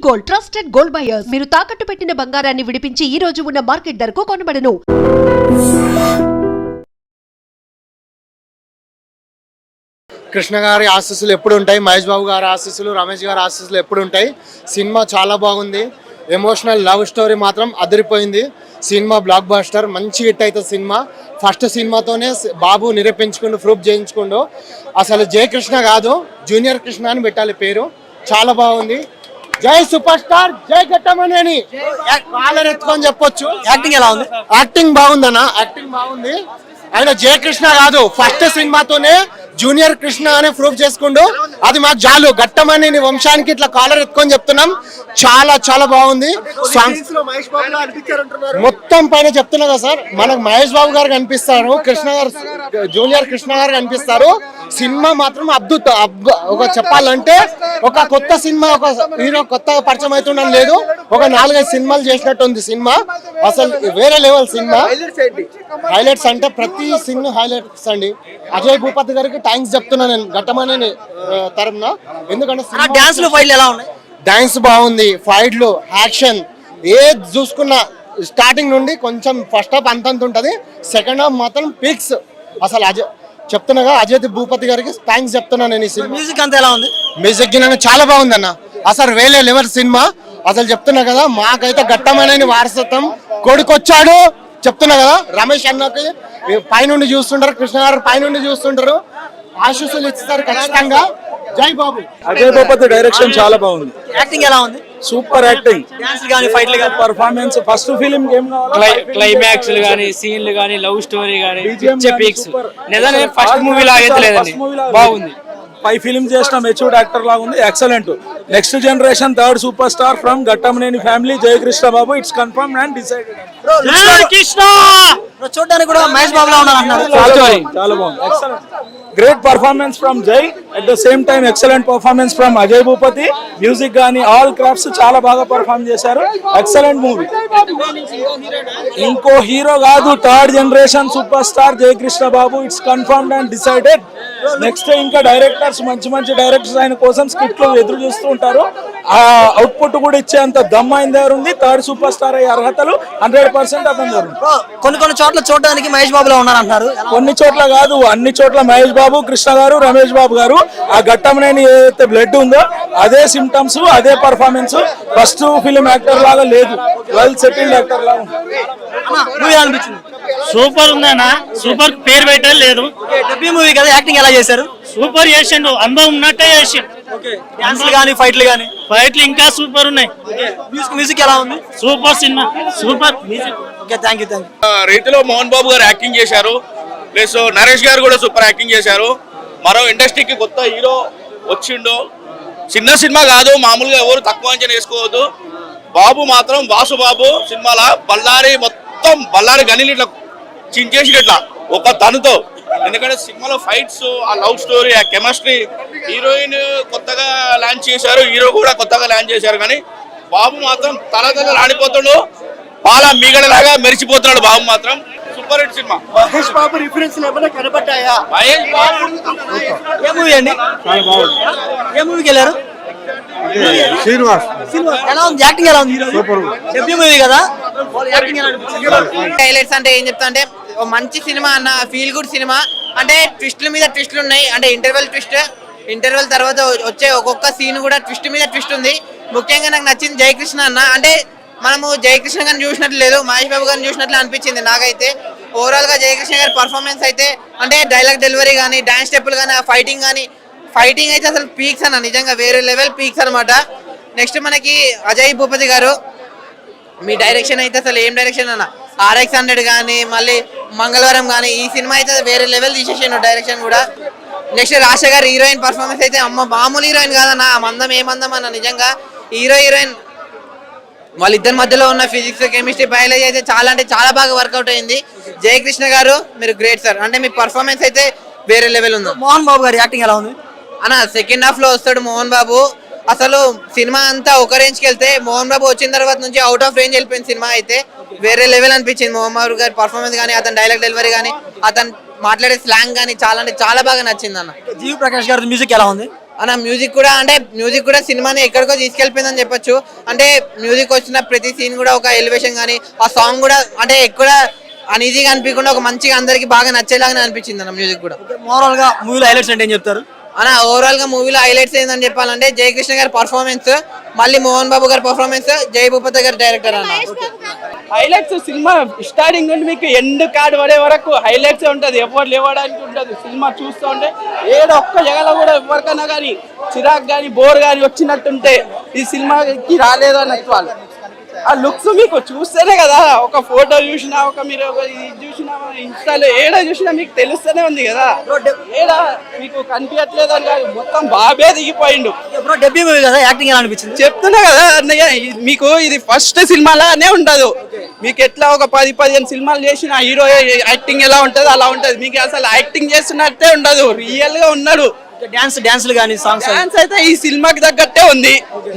Gold, trusted gold buyers. మీరు తాకట్టు పెట్టిన బంగారాన్ని విడిపించి ఈ రోజు ఉన్న మార్కెట్ ధరకు కొనబడను. కృష్ణ గారి ఆశీస్సులు ఎప్పుడు ఉంటాయి, మహేష్ బాబు గారి ఆశీస్సులు, రమేష్ గారి ఆశీస్సులు ఎప్పుడు ఉంటాయి. సినిమా చాలా బాగుంది. ఎమోషనల్ లవ్ స్టోరీ మాత్రం అదిరిపోయింది. సినిమా బ్లాక్ బస్టర్, మంచి హిట్ అవుతుంది సినిమా. ఫస్ట్ సినిమాతోనే బాబు నిరూపించుకుంటూ ప్రూఫ్ చేయించుకుంటూ అసలు జయ కృష్ణ కాదు జూనియర్ కృష్ణ అని పెట్టాలి పేరు. చాలా బాగుంది. జై సూపర్ స్టార్, జై గట్టమనేని కాలర్ ఎత్తుకొని చెప్పొచ్చు. యాక్టింగ్ ఎలా ఉంది? యాక్టింగ్ బాగుందన్న, యాక్టింగ్ బాగుంది. ఆయన జయ కృష్ణ కాదు, ఫస్ట్ సినిమాతోనే జూనియర్ కృష్ణ అనే ప్రూఫ్ చేసుకుంటూ అది మాకు చాలు. గట్టమనేని వంశానికి ఇట్లా కాలర్ ఎత్తుకొని చెప్తున్నాం. చాలా చాలా బాగుంది. మొత్తం పైన చెప్తున్నా కదా సార్, మనకు మహేష్ బాబు గారు కనిపిస్తారు, కృష్ణ గారు జూనియర్ కృష్ణ గారు కనిపిస్తారు. సినిమా మాత్రం అద్భుత. ఒక చెప్పాలంటే ఒక కొత్త సినిమా, ఒక హీరో కొత్తగా పరిచయం అవుతుండడం లేదు, ఒక 4-5 సినిమాలు చేసినట్టు ఉంది సినిమా. అసలు వేరే లెవెల్ సినిమా. హైలైట్స్ అంటే ప్రతి సినిమా హైలైట్స్ అండి. అజయ్ భూపతి గారికి థ్యాంక్స్ చెప్తున్నా నేను గట్టమనేని తరపున. ఎందుకంటే డాన్స్ బాగుంది, ఫైట్లు, యాక్షన్ ఏది చూసుకున్నా స్టార్టింగ్ నుండి కొంచెం ఫస్ట్ హాఫ్ అంతంత ఉంటుంది, సెకండ్ హాఫ్ మాత్రం పిక్స్. అసలు చెప్తున్నాగా అజయ్ భూపతి గారికి థ్యాంక్స్ చెప్తున్నా నేను. ఈ సినిమా మ్యూజిక్ అంతా ఎలా ఉంది? మ్యూజిక్ చాలా బాగుంది అన్న. అసలు వేలే లెవెల్ సినిమా. అసలు చెప్తున్నా కదా, మాకైతే గట్టమనేని వారసత్వం కొడుకొచ్చాడు. చెప్తున్నా కదా, రమేష్ అన్నకి పైనుండి చూస్తుంటారు, కృష్ణ గారు పైనుండి చూస్తుంటారు, ఆశీస్సులు ఇస్తారు ఖచ్చితంగా. జై బాబు. అజయ్ భూపతి డైరెక్షన్ చాలా బాగుంది. యాక్టింగ్ ఎలా ఉంది? సూపర్ యాక్టింగ్, డాన్స్ గాని ఫైట్లు గాని పర్ఫార్మెన్స్. ఫస్ట్ ఫిలిం క్లైమాక్స్ గానీ సీన్లు గానీ లవ్ స్టోరీ గానీ పిక్స్ నిజంగా ఫస్ట్ మూవీ లాగైతే లేదండి, బాగుంది. పై ఫిలిం చేసిన మెచ్యూర్డ్ యాక్టర్ లాగా ఉంది. Excellent. Next generation third super star from Ghattamaneni family, Jaya Krishna Babu. It's confirm and decided. చూడడానికి కూడా మహేష్ బాబు లా ఉన్నారు. చాలా బాగుంది. ఎక్సలెంట్. గ్రేట్ పర్ఫార్మెన్స్ ఫ్రమ్ జై, at the same time excellent performance from Ajay Bhupathi. Music గానీ ఆల్ క్రాఫ్ట్స్ చాలా బాగా పర్ఫార్మ్ చేశారు. Excellent movie. ఇంకో హీరో కాదు, third generation super star Jaya Krishna Babu. It's confirmed and decided. Next ఇంకా డైరెక్టర్స్, మంచి మంచి డైరెక్టర్స్ ఆయన కోసం స్క్రిప్ట్లు ఎదురు చూస్తూ ఉంటారు. ఆ అవుట్పుట్ కూడా ఇచ్చేంత దమ్ ఆయన దగ్గర ఉంది. థర్డ్ సూపర్ స్టార్ అయ్యే అర్హతలు 100% అతని దగ్గర ఉంది. కొన్ని చోట్ల చూడడానికి మహేష్ బాబులో ఉన్నారు అంటారు. కొన్ని చోట్ల కాదు, అన్ని చోట్ల మహేష్ బాబు, కృష్ణ గారు, రమేష్ బాబు గారు. ఆ గట్టమనేని ఏదైతే బ్లడ్ ఉందో అదే సిమ్టమ్స్, అదే పర్ఫార్మెన్స్. ఫస్ట్ ఫిలిం యాక్టర్ లాగా లేదు, వెల్ సెటిల్డ్ యాక్టర్ లాగా ఉంది. అనిపించింది సూపర్ ఉందన్న, సూపర్ పేరు పెట్టాలి లేదు. డబ్బీ మూవీ కదా, యాక్టింగ్ ఎలా చేశారు? సూపర్ చేసిండు, అనుభవం ఉన్నట్టే చేసిండు. డాన్స్లు గానీ ఫైట్లు గానీ ఫైట్లు ఇంకా సూపర్ ఉన్నాయి. మ్యూజిక్ ఎలా ఉంది? Super cinema, super music. Okay, thank you. రీతిలో మోహన్ బాబు గారు యాక్టింగ్ చేశారు, ప్లస్ నరేష్ గారు కూడా సూపర్ యాక్టింగ్ చేశారు. మరో ఇండస్ట్రీకి కొత్త హీరో వచ్చిండు. చిన్న సినిమా కాదు, మామూలుగా ఎవరు తక్కువ అంచనా వేసుకోవద్దు. బాబు మాత్రం వాసు బాబు సినిమాల బళ్ళారి మొత్తం బళ్ళారి గనిలు ఇట్లా చించేసి ఇట్లా ఒక తనుతో. ఎందుకంటే సినిమాలో ఫైట్స్, ఆ లవ్ స్టోరీ, ఆ కెమిస్ట్రీ. హీరోయిన్ కొత్తగా లాంచ్ చేశారు, హీరో కూడా కొత్తగా లాంచ్ చేశారు. కానీ బాబు మాత్రం తల ఆడిపోతాడు, పాల మీగడలాగా మెరిచిపోతున్నాడు బాబు మాత్రం. Super hit cinema. Mahesh Babu reference ఏమైనా కనబడ్డాయా? మహేష్ బాబు ఏ మూవీ అండి? ఏ మూవీకి వెళ్ళారు? శ్రీనివాస్. ఎలా ఉంది? యాక్టింగ్ ఎలా ఉంది? డెబ్యూ మూవీ కదా, యాక్టింగ్ ఎలా అనిపించింది? హైలైట్స్ అంటే ఏం చెప్తా అంటే, మంచి సినిమా అన్న, ఫీల్ గుడ్ సినిమా. అంటే ట్విస్ట్ల మీద ట్విస్ట్లు ఉన్నాయి. అంటే ఇంటర్వెల్ తర్వాత వచ్చే ఒక్కొక్క సీన్ కూడా ట్విస్ట్ మీద ట్విస్ట్ ఉంది. ముఖ్యంగా నాకు నచ్చింది జయకృష్ణ అన్న. అంటే మనము జయకృష్ణ గారిని చూసినట్లు లేదు, మహేష్ బాబు గారిని చూసినట్లు అనిపించింది నాకైతే. ఓవరాల్ గా జయకృష్ణ గారి పర్ఫార్మెన్స్ అయితే, అంటే డైలాగ్ డెలివరీ కానీ, డాన్స్ స్టెప్పులు కానీ, ఫైటింగ్ అయితే అసలు పీక్స్ అన్న, నిజంగా వేరే లెవెల్ పీక్స్ అనమాట. నెక్స్ట్ మనకి అజయ్ భూపతి గారు, మీ డైరెక్షన్ అయితే అసలు ఏం డైరెక్షన్ అన్న. RX100 కానీ, మళ్ళీ మంగళవారం కానీ, ఈ సినిమా అయితే వేరే లెవెల్ తీసేసాను డైరెక్షన్ కూడా. నెక్స్ట్ రాశ గారు హీరోయిన్ పర్ఫార్మెన్స్ అయితే అమ్మ మామూలు హీరోయిన్ కాదన్న. మందం ఏమందం అన్న, నిజంగా హీరోయిన్ వాళ్ళిద్దరి మధ్యలో ఉన్న ఫిజిక్స్, కెమిస్ట్రీ, బయాలజీ అయితే చాలా అంటే చాలా బాగా వర్కౌట్ అయింది. జయకృష్ణ గారు మీరు గ్రేట్ సార్. అంటే మీ పర్ఫార్మెన్స్ అయితే వేరే లెవెల్ ఉంది. మోహన్ బాబు గారి యాక్టింగ్ ఎలా ఉంది అన్న? సెకండ్ హాఫ్ లో వస్తాడు మోహన్ బాబు. అసలు సినిమా అంతా ఒక రేంజ్కి వెళ్తే, మోహన్ బాబు వచ్చిన తర్వాత నుంచి అవుట్ ఆఫ్ రేంజ్ వెళ్ళిపోయింది సినిమా. అయితే వేరే లెవెల్ అనిపించింది మోహన్ బాబు గారి పర్ఫార్మెన్స్ కానీ, అతని డైలాగ్ డెలివరీ కానీ, అతను మాట్లాడే స్లాంగ్ కానీ చాలా అంటే చాలా బాగా నచ్చింది అన్న. జీవి ప్రకాష్ గారి మ్యూజిక్ ఎలా ఉంది? అన్న మ్యూజిక్ కూడా సినిమాని ఎక్కడికో తీసుకెళ్ళిపోయిందని చెప్పొచ్చు. అంటే మ్యూజిక్ వచ్చిన ప్రతి సీన్ కూడా ఒక ఎలివేషన్ కానీ ఆ సాంగ్ కూడా అంటే ఎక్కువ అన్ఈజీగా అనిపించకుండా ఒక మంచిగా అందరికి బాగా నచ్చేలాగానే అనిపించింది అన్న మ్యూజిక్ కూడా. ఓవరాల్ గా మూవీలో హైలైట్స్ అంటే ఏం చెప్తారు అన్న? ఓవరాల్ గా మూవీలో హైలైట్స్ ఏందని చెప్పాలంటే జయకృష్ణ గారి పర్ఫార్మెన్స్, మళ్ళీ మోహన్ బాబు గారి పర్ఫార్మెన్స్, జై భూపతి గారి డైరెక్టర్ అన్న. హైలైట్స్ సినిమా స్టార్టింగ్ నుండి మీకు ఎండ్ కార్డ్ పడే వరకు హైలైట్స్ ఉంటది. ఎవరు లేవడానికి ఉంటది. సినిమా చూస్తూ ఉంటే ఏదో ఒక్క జగలో కూడా ఎవరికైనా కానీ చిరాక్ కానీ బోర్ కానీ వచ్చినట్టుంటే ఈ సినిమాకి రాలేదు అన్నట్టు వాళ్ళు. ఆ లుక్స్ మీకు చూస్తేనే కదా, ఒక ఫోటో చూసినా ఒక మీరు ఇది చూసినా ఇన్స్టాలో ఏడా చూసినా మీకు తెలుస్తూనే ఉంది కదా. ఏడా మీకు కనిపించట్లేదు అని కాదు, మొత్తం బాబే దిగిపోయిండు. డెబ్యూ మూవీ కదా, యాక్టింగ్ ఎలా అనిపించింది? చెప్తున్నా కదా అన్నయ్య, మీకు ఇది ఫస్ట్ సినిమాలానే ఉండదు. మీకు ఎట్లా ఒక 10-15 సినిమాలు చేసిన హీరో యాక్టింగ్ ఎలా ఉంటది అలా ఉంటది. మీకు అసలు యాక్టింగ్ చేస్తున్నట్టే ఉండదు, రియల్ గా ఉన్నాడు. డాన్స్లు కానీ సాంగ్స్ అయితే ఈ సినిమాకి తగ్గట్టే ఉంది.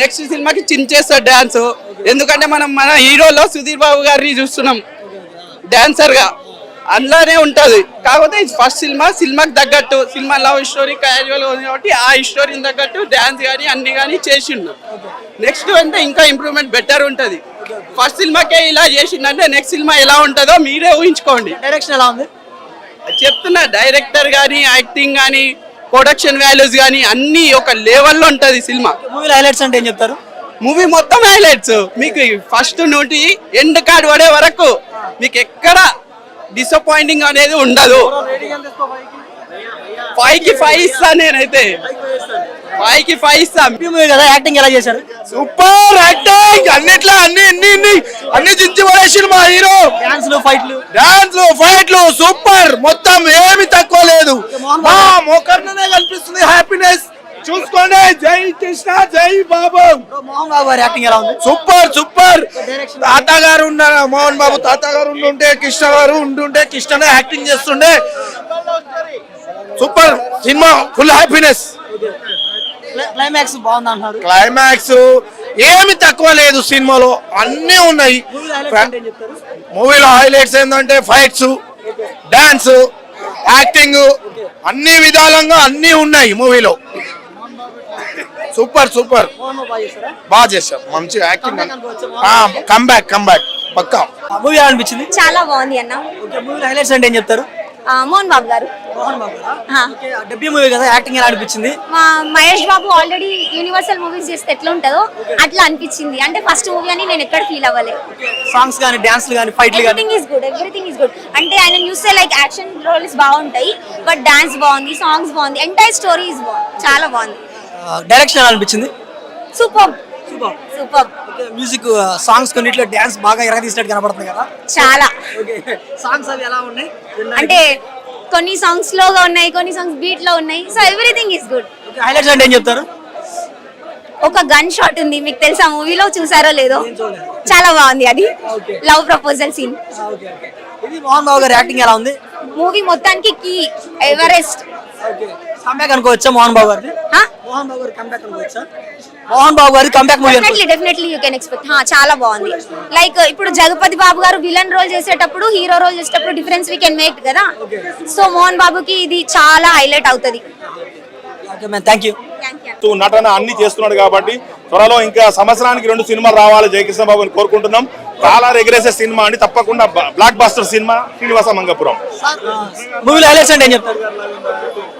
నెక్స్ట్ సినిమాకి చించేస్తాడు డాన్స్. ఎందుకంటే మన హీరోలో సుధీర్ బాబు గారిని చూస్తున్నాం డాన్సర్ గా, అందులోనే ఉంటది. కాకపోతే ఫస్ట్ సినిమాకి తగ్గట్టు, సినిమా లవ్ స్టోరీ క్యాజువల్ ఉంది కాబట్టి ఆ స్టోరీని తగ్గట్టు డాన్స్ కానీ అన్ని కానీ చేసిండు. నెక్స్ట్ అంటే ఇంకా ఇంప్రూవ్మెంట్ బెటర్ ఉంటది. ఫస్ట్ సినిమాకే ఇలా చేసిండంటే నెక్స్ట్ సినిమా ఎలా ఉంటుందో మీరే ఊహించుకోండి. డైరెక్షన్ ఎలా ఉంది? చెప్తున్నా, డైరెక్టర్ కానీ యాక్టింగ్ కానీ ప్రొడక్షన్ వాల్యూస్ కానీ అన్ని ఒక లెవెల్లో ఉంటది సినిమా. మూవీలో హైలైట్స్ అంటే ఏం చెప్తారు? మూవీ మొత్తం హైలైట్స్. మీకు ఫస్ట్ నుండి ఎండ్ కార్డ్ పడే వరకు మీకు ఎక్కడ డిసప్పాయింటింగ్ అనేది ఉండదు. 5కి 5 ఇస్తా నేనైతే. 5కి 5 ఇస్తా. మూవీ కదా, యాక్టింగ్ ఎలా చేశారు? సూపర్ యాక్టింగ్, అన్నిట్లో అన్ని చించి పడేసి మా హీరో. డాన్స్లు ఫైట్లు సూపర్, మొత్తం ఏమి తక్కువ లేదు. మా మొక్కర్నే కనిపిస్తుంది హ్యాపీనెస్. చూసుకోండి, జై కృష్ణ జై బాబు. మోహన్ బాబు గారి యాక్టింగ్ ఎలా ఉంది? సూపర్. తాత గారు ఉన్నారు, మోహన్ బాబు తాత గారు ఉంటుంటే కృష్ణ గారు ఉంటుంటే కృష్ణనే యాక్టింగ్ చేస్తుండే. Super cinema, full happiness. Climax బాగుంది అంటున్నారు. క్లైమాక్స్ ఏమి తక్కువ లేదు, సినిమాలో అన్నీ ఉన్నాయి. మూవీలో హైలైట్స్ ఏంటంటే ఫైట్స్, డాన్స్, యాక్టింగ్, అన్ని విధాలంగా అన్ని ఉన్నాయి మూవీలో. సూపర్ బాగా చేశారు, మంచి యాక్టింగ్. కంబ్యాక్ పక్కా. మూవీ ఎలా అనిపించింది? చాలా బాగుంది అన్న. మూవీలో హైలైట్స్ అంటే ఏం చెప్తారు? మోహన్ బాబు గారు. డెబ్యూ మూవీ కదా, యాక్టింగ్ ఎలా అనిపించింది? Mahesh Babu already universal movies చేస్తే ఎట్లా ఉంటుందో అట్లా అనిపించింది. అంటే ఫస్ట్ మూవీ అని నేను ఎక్కడ ఫీల్ అవ్వలేదు. సాంగ్స్ కానీ డాన్స్లు కానీ ఫైట్లు కానీ ఎవ్రీథింగ్ ఇస్ గుడ్. అంటే ఆయన చూస్తే లైక్ యాక్షన్ రోల్స్ బాగుంటాయి, బట్ డాన్స్ బాగుంది, సాంగ్స్ బాగుంది, ఎంటైర్ స్టోరీ ఇస్ బాగుంది, చాలా బాగుంది. డైరెక్షన్ ఎలా అనిపించింది? సూపర్. మ్యూజిక్, సాంగ్స్ కొన్నిట్లో డాన్స్ బాగా ఎరగదీసినట్టు కనబడుతుంది కదా చాలా. సాంగ్స్ అవి ఎలా ఉన్నాయి? అంటే కొన్ని సాంగ్స్ స్లోగా ఉన్నాయి, కొన్ని సాంగ్స్ బీట్ లో ఉన్నాయి. So everything is good. Highlights అంటే ఏం చెప్తారు? ఒక గన్ షాట్ ఉంది, మీకు తెలుసా? మూవీలో చూసారో లేదో, చాలా బాగుంది. అది లవ్ ప్రపోజల్ సీన్. ఇది మోహన్ బాబు గారి యాక్టింగ్ ఎలా ఉంది? మూవీ మొత్తానికి కీ ఎవరెస్ట్. కంబ్యాక్ అనుకోవచ్చా మోహన్ బాబు గారి? మోహన్ బాబు గారి కంబ్యాక్ అనుకోవచ్చా? మోహన్ బాబు గారి comeback movie definitely you can expect. చాలా బాగుంది. లైక్ ఇప్పుడు జగపతి బాబు గారు విలన్ రోల్ చేసేటప్పుడు, హీరో రోల్ చేసేటప్పుడు డిఫరెన్స్ వీ కెన్ మేక్ కదా. సో మోహన్ బాబుకి ఇది చాలా హైలైట్ అవుతుంది. Thank you. నటన అన్ని చేస్తున్నాడు కాబట్టి త్వరలో ఇంకా సంవత్సరానికి 2 సినిమాలు రావాలి జయకృష్ణ బాబుని కోరుకుంటున్నాం. చాలా రెగ్యులర్ సినిమా అండి, తప్పకుండా block buster cinema Srinivasa Mangapuram. మూవీలో హైలైట్స్ అంటే ఏం చెప్తారు?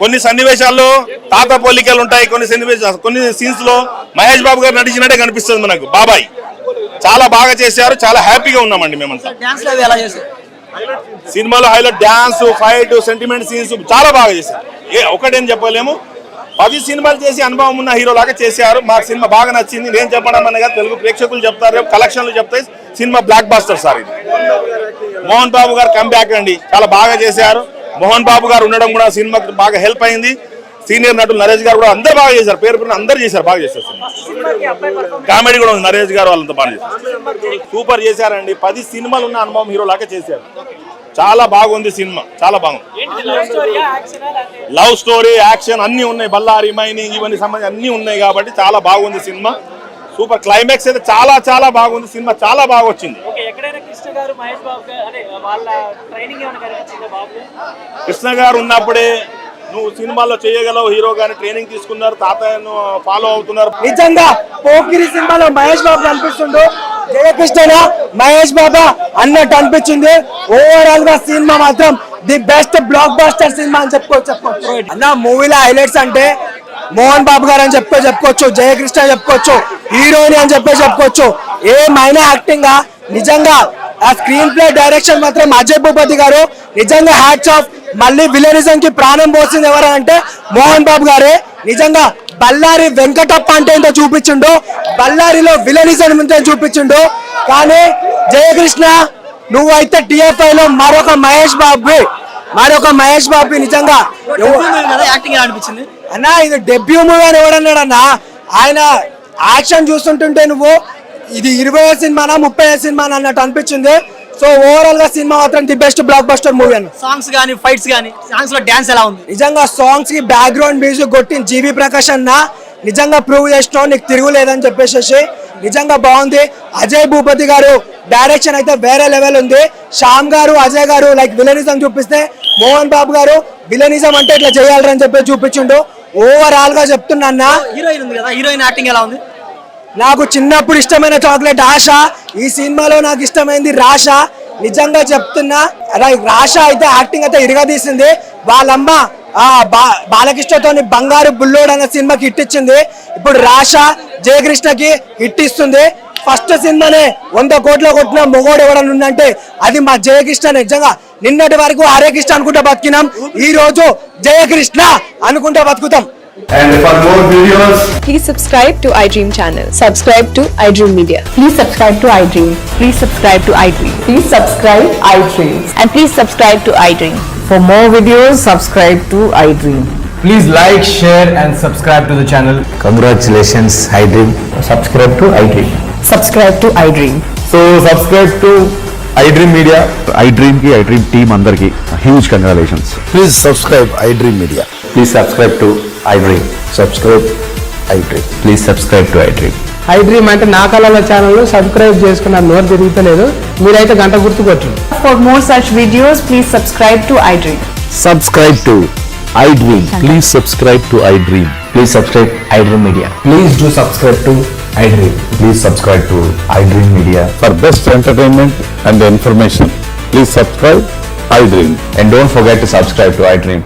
కొన్ని సన్నివేశాల్లో తాత పోలికలు ఉంటాయి, కొన్ని సీన్స్ లో మహేష్ బాబు గారు నటించినట్టే కనిపిస్తుంది మనకు. బాబాయ్ చాలా బాగా చేశారు, చాలా హ్యాపీగా ఉన్నామండి మేమంతా. సినిమాలో highlight dance, fight, sentiment scenes చాలా బాగా చేశారు. ఒకటేం చెప్పలేము, 10 సినిమాలు చేసి అనుభవం ఉన్న హీరో లాగా చేశారు. మాకు సినిమా బాగా నచ్చింది. నేను చెప్పడం అనగా తెలుగు ప్రేక్షకులు చెప్తారు, కలెక్షన్లు చెప్తాయి, సినిమా బ్లాక్ బస్టర్ సార్. ఇది మోహన్ బాబు గారు కంబ్యాక్ అండి, చాలా బాగా చేశారు. మోహన్ బాబు గారు ఉండడం కూడా సినిమాకి బాగా హెల్ప్ అయింది. సీనియర్ నటులు నరేష్ గారు కూడా అందరు బాగా చేశారు, పేరు అందరు చేశారు, బాగా చేశారు. కామెడీ కూడా ఉంది, నరేష్ గారు వాళ్ళంతా బాగా చేశారు, సూపర్ చేశారండి. 10 సినిమాలు ఉన్న అనుభవం హీరో లాగా చేశారు. చాలా బాగుంది సినిమా, చాలా బాగుంది. లవ్ స్టోరీ, యాక్షన్ అన్ని ఉన్నాయి, బల్లారి మైనింగ్ ఇవన్నీ సంబంధించి అన్ని ఉన్నాయి కాబట్టి చాలా బాగుంది సినిమా. సూపర్ క్లైమాక్స్ అయితే చాలా బాగుంది సినిమా, చాలా బాగా వచ్చింది. కృష్ణ గారు ఉన్నప్పుడే నువ్వు సినిమాలో చేయగలవు హీరో గాని ట్రైనింగ్ తీసుకున్నారు, తాతయ్యను ఫాలో అవుతున్నారు. నిజంగా పోకిరి సినిమాలో మహేష్ బాబు అనిపిస్తుండు, జయకృష్ణ మహేష్ బాబా అన్నట్టు అనిపించింది. ఓవరాల్ గా సినిమా మాత్రం the best block buster cinema అని చెప్పుకోవచ్చు. అన్న మూవీలో హైలైట్స్ అంటే మోహన్ బాబు గారు అని చెప్పుకోవచ్చు, జయకృష్ణ చెప్పుకోవచ్చు, హీరోయిన్ అని చెప్పుకోవచ్చు. ఏమైనా యాక్టింగ్ నిజంగా ఆ స్క్రీన్ ప్లే డైరెక్షన్ మాత్రం అజయ్ భూపతి గారు నిజంగా హ్యాట్స్ ఆఫ్. మళ్ళీ విలనిజం కి ప్రాణం పోసింది ఎవరంటే మోహన్ బాబు గారే. నిజంగా బళ్ళారి వెంకటప్ప అంటే ఏంటో చూపించిండు, బళ్ళారిలో విలనిజం ఉంటే చూపించిండు. కానీ జయకృష్ణ నువ్వైతే TFI లో మరొక మహేష్ బాబు నిజంగా యాక్టింగ్ అనిపించింది అన్న. ఇది డెబ్యూ మూవీ అని ఎవడన్నాడు అన్న. ఆయన యాక్షన్ చూస్తుంటుంటే నువ్వు ఇది 20వ సినిమానా 30వ సినిమానా అన్నట్టు అనిపించింది. సో ఓవరాల్ గా సినిమా మాత్రం the best block buster movie అన్న. సాంగ్స్ గానీ ఫైట్స్ గానీ, సాంగ్స్ లో డాన్స్ ఎలా ఉంది? నిజంగా సాంగ్స్ కి బ్యాక్గ్రౌండ్ మ్యూజిక్ కొట్టిన జీవి ప్రకాష్ అన్న నిజంగా ప్రూవ్ చేసినావు, నీకు తిరుగులేదని చెప్పేసి నిజంగా బాగుంది. అజయ్ భూపతి గారు డైరెక్షన్ అయితే వేరే లెవెల్ ఉంది. శ్యామ్ గారు, అజయ్ గారు లైక్ విలనిజం చూపిస్తే, మోహన్ బాబు గారు విలనిజం అంటే ఇట్లా చేయాలని చెప్పి చూపించిండు. ఓవరాల్ గా చెప్తున్నా, హీరోయిన్ ఉంది కదా, హీరోయిన్ యాక్టింగ్ ఎలా ఉంది? నాకు చిన్నప్పుడు ఇష్టమైన చాక్లెట్ ఆశ, ఈ సినిమాలో నాకు ఇష్టమైంది రాశ. నిజంగా చెప్తున్నా, రాశ అయితే యాక్టింగ్ అయితే ఇరగదీసింది. వాళ్ళమ్మ బాలకృష్ణతో బంగారు బుల్లోడు అనే సినిమాకి హిట్ ఇచ్చింది. ఇప్పుడు రాశ జయకృష్ణకి హిట్ ఇస్తుంది. ఫస్ట్ సినిమానే 100 కోట్ల కొట్టిన మొగోడు ఎవడన్నా ఉందంటే అది మా జయకృష్ణ. నిజంగా నిన్నటి వరకు హరే కృష్ణ అనుకుంటా బతికినాం, ఈ రోజు జయకృష్ణ అనుకుంటా బతుకుతాం. And for more videos, please subscribe to iDream channel. Subscribe to iDream Media. Please subscribe to iDream. Please subscribe to iDream. Please subscribe iDream. And please subscribe to iDream. For more videos, subscribe to iDream. Please like, share and subscribe to the channel. Congratulations, iDream. Subscribe to iDream. Subscribe to iDream. So subscribe to iDream Media. iDream ki iDream team andarki huge congratulations. please subscribe iDream Media. Please subscribe to iDream. Subscribe iDream. Please subscribe to iDream. iDream అంటే నా కళల channel subscribe చేసుకున్న నోరు తిరుగుతలేదు, మీరైతే గంట గుర్తు కొట్టండి. For more such videos, please subscribe to iDream. Subscribe to iDream. Please subscribe to iDream. Please subscribe iDream Media. Please do subscribe to iDream. Please subscribe to iDream Media. For best entertainment and information, please subscribe iDream. And don't forget to subscribe to iDream.